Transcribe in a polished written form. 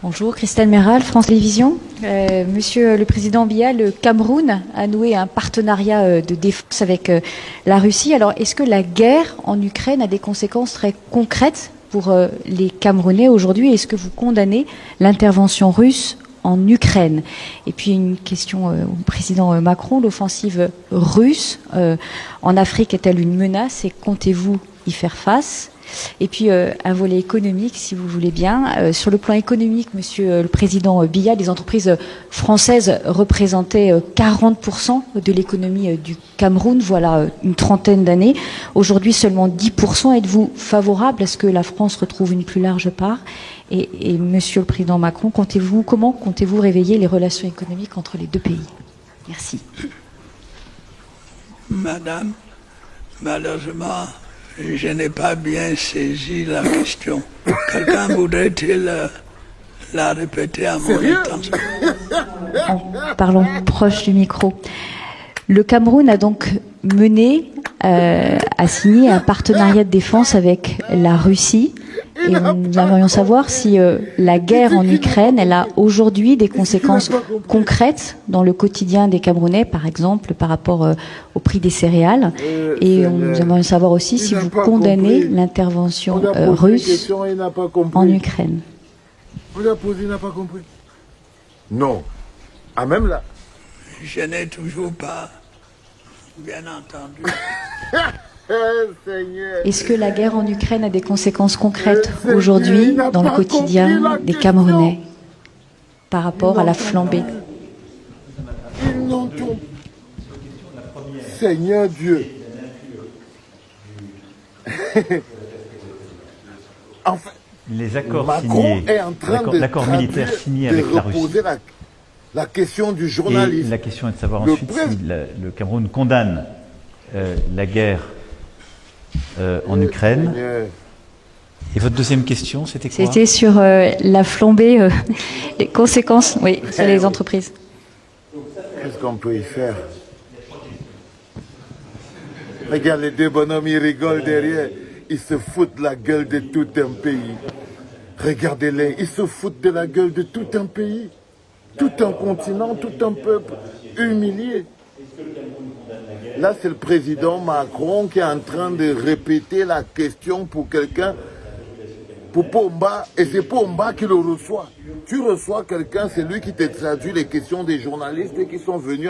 Bonjour, Christelle Méral, France Télévisions. Monsieur le Président Biya, le Cameroun a noué un partenariat de défense avec la Russie. Alors, est-ce que la guerre en Ukraine a des conséquences très concrètes pour les Camerounais aujourd'hui? Est-ce que vous condamnez l'intervention russe en Ukraine? Et puis une question au président Macron, l'offensive russe en Afrique est-elle une menace et comptez-vous y faire face? Et puis un volet économique, si vous voulez bien. Sur le plan économique, monsieur le président Biya, les entreprises françaises représentaient 40% de l'économie du Cameroun, voilà une trentaine d'années. Aujourd'hui, seulement 10%. Êtes-vous favorable à ce que la France retrouve une plus large part? Et monsieur le président Macron, comment comptez-vous réveiller les relations économiques entre les deux pays? Merci. Madame, malheureusement, je n'ai pas bien saisi la question. Quelqu'un voudrait-il la répéter à mon intention? En parlant proche du micro. Le Cameroun a donc a signé un partenariat de défense avec la Russie. Et nous aimerions savoir si la guerre en Ukraine, elle a aujourd'hui des conséquences concrètes dans le quotidien des Camerounais, par exemple par rapport au prix des céréales. Et nous aimerions savoir aussi si vous condamnez l'intervention russe en Ukraine. On a posé, il n'a pas compris. Non. Ah, même là. Je n'ai toujours pas bien entendu. Est-ce que la guerre en Ukraine a des conséquences concrètes aujourd'hui dans le quotidien des Camerounais par rapport à la flambée? Ils n'ont tout. Seigneur Dieu. Enfin, les accords Macron signés, est en train de l'accord militaire signé avec la Russie. reposer la question du journalisme. Et la question est de savoir ensuite si le Cameroun condamne la guerre en Ukraine. Et votre deuxième question, c'était quoi? C'était sur la flambée, les conséquences, oui, sur les entreprises. Qu'est-ce qu'on peut y faire? Regarde, les deux bonhommes, ils rigolent derrière. Ils se foutent de la gueule de tout un pays. Regardez-les, ils se foutent de la gueule de tout un pays. Tout un continent, tout un peuple humilié. Là, c'est le président Macron qui est en train de répéter la question pour quelqu'un, pour Pomba, et c'est Pomba qui le reçoit. Tu reçois quelqu'un, c'est lui qui te traduit les questions des journalistes qui sont venus